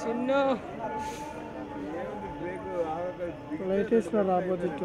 చిన్న light opposite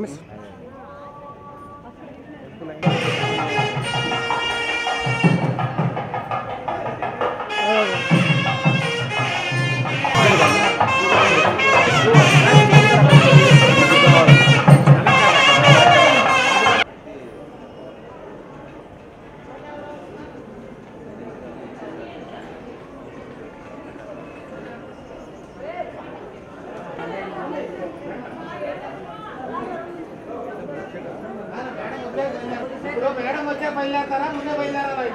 miss madam వచ్చే బయలుదేరతారా ముందే బయలుదేరాలి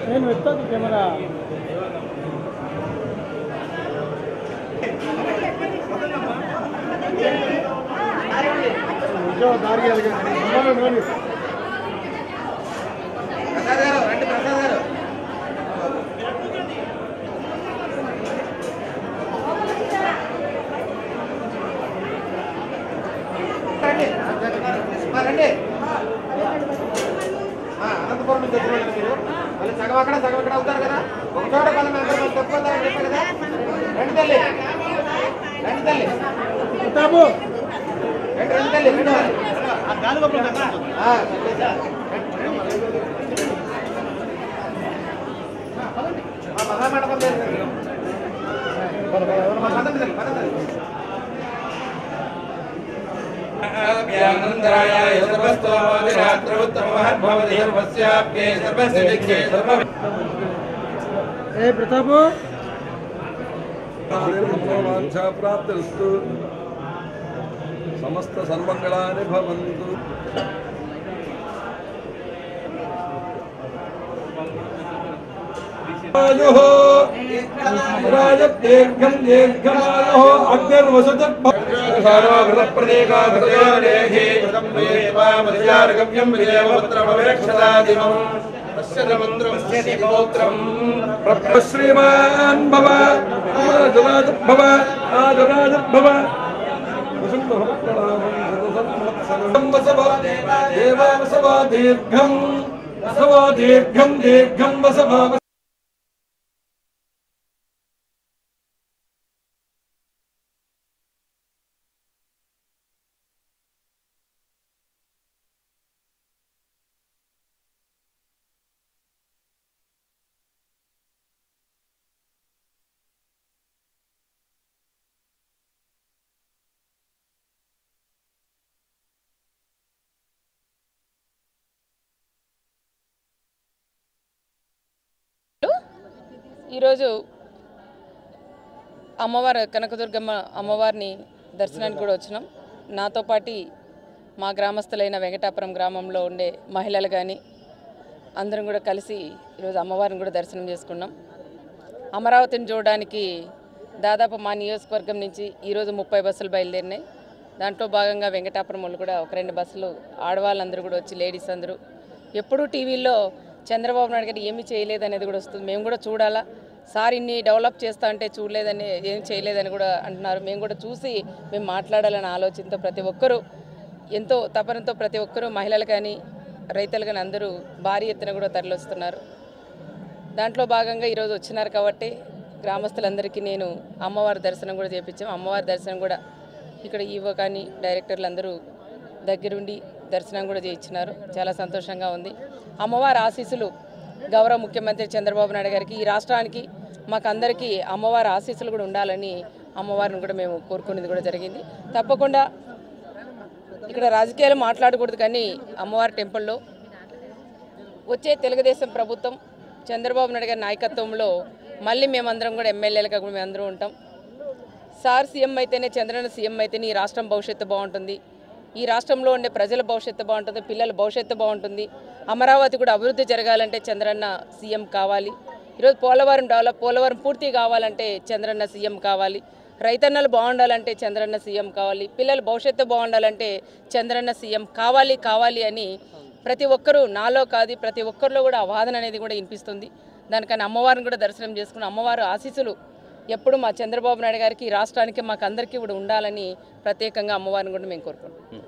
నేను వెళ్తాను కెమెరా దారి రండి అనంతపురం నుంచి వచ్చిన మీరు మళ్ళీ సగం అక్కడ అవుతారు కదా ఒక చోట పదం అందరూ తక్కువతారని చెప్పారు కదా రండి తల్లి బాబు రండి తల్లి మహామండపం ప్రతాపు ప్రాప్తిస్తు సమస్త సన్మంగళాని భవంతు దీర్ఘం దీర్ఘమాయో అగ్నిర్వసుతప్రదేకాగమ్యం శ్రీమాన్ భవ భవ భవ దీర్ఘం దీర్ఘం దీర్ఘం వసవా ఈరోజు అమ్మవారు కనకదుర్గమ్మ అమ్మవారిని దర్శనానికి కూడా వచ్చినాం. నాతో పాటు మా గ్రామస్తులైన వెంకటాపురం గ్రామంలో ఉండే మహిళలు కానీ అందరం కూడా కలిసి ఈరోజు అమ్మవారిని కూడా దర్శనం చేసుకున్నాం. అమరావతిని చూడడానికి దాదాపు మా నియోజకవర్గం నుంచి ఈరోజు 30 బస్సులు బయలుదేరినాయి. దాంట్లో భాగంగా వెంకటాపురం వాళ్ళు కూడా ఒక 2 బస్సులు ఆడవాళ్ళందరూ కూడా వచ్చి లేడీస్ అందరూ ఎప్పుడూ టీవీల్లో చంద్రబాబు నాయుడు గారు ఏమీ చేయలేదనేది కూడా వస్తుంది. మేము కూడా చూడాలా, సార్ ఇన్ని డెవలప్ చేస్తా అంటే చూడలేదని, ఏం చేయలేదని కూడా అంటున్నారు. మేము కూడా చూసి మేము మాట్లాడాలని ఆలోచనతో ప్రతి ఒక్కరూ ఎంతో తపనతో ప్రతి ఒక్కరూ మహిళలు కానీ రైతులు కానీ అందరూ భారీ ఎత్తున కూడా తరలిస్తున్నారు. దాంట్లో భాగంగా ఈరోజు వచ్చినారు కాబట్టి గ్రామస్తులందరికీ నేను అమ్మవారి దర్శనం కూడా చేయించాము. అమ్మవారి దర్శనం కూడా ఇక్కడ ఈవో కానీ డైరెక్టర్లు అందరూ దగ్గరుండి దర్శనం కూడా చేయించినారు. చాలా సంతోషంగా ఉంది. అమ్మవారి ఆశీస్సులు గౌరవ ముఖ్యమంత్రి చంద్రబాబు నాయుడు గారికి, ఈ రాష్ట్రానికి, మాకందరికీ అమ్మవారి ఆశీస్సులు కూడా ఉండాలని అమ్మవారిని కూడా మేము కోరుకునేది కూడా జరిగింది. తప్పకుండా ఇక్కడ రాజకీయాలు మాట్లాడకూడదు, కానీ అమ్మవారి టెంపుల్లో వచ్చే తెలుగుదేశం ప్రభుత్వం చంద్రబాబు నాయుడు గారి నాయకత్వంలో మళ్ళీ మేమందరం కూడా ఎమ్మెల్యేలుగా కూడా మేమందరం ఉంటాం. సార్ సీఎం అయితేనే, చంద్రన్న సీఎం అయితేనే ఈ రాష్ట్రం భవిష్యత్తు బాగుంటుంది, ఈ రాష్ట్రంలో ఉండే ప్రజల భవిష్యత్తు బాగుంటుంది, పిల్లల భవిష్యత్తు బాగుంటుంది. అమరావతి కూడా అభివృద్ధి జరగాలంటే చంద్రన్న సీఎం కావాలి. ఈరోజు పోలవరం పూర్తి కావాలంటే చంద్రన్న సీఎం కావాలి. రైతన్నలు బాగుండాలంటే చంద్రన్న సీఎం కావాలి. పిల్లల భవిష్యత్తు బాగుండాలంటే చంద్రన్న సీఎం కావాలి అని ప్రతి ఒక్కరూ, నాలో కాదు ప్రతి ఒక్కరిలో కూడా ఆ వాదన అనేది కూడా వినిపిస్తుంది. దానికని అమ్మవారిని కూడా దర్శనం చేసుకుని అమ్మవారి ఆశీస్సులు ఎప్పుడు మా చంద్రబాబు నాయుడు గారికి, రాష్ట్రానికి, మాకు అందరికీ కూడా ఉండాలని ప్రత్యేకంగా అమ్మవారిని కూడా మేము కోరుకుంటున్నాం.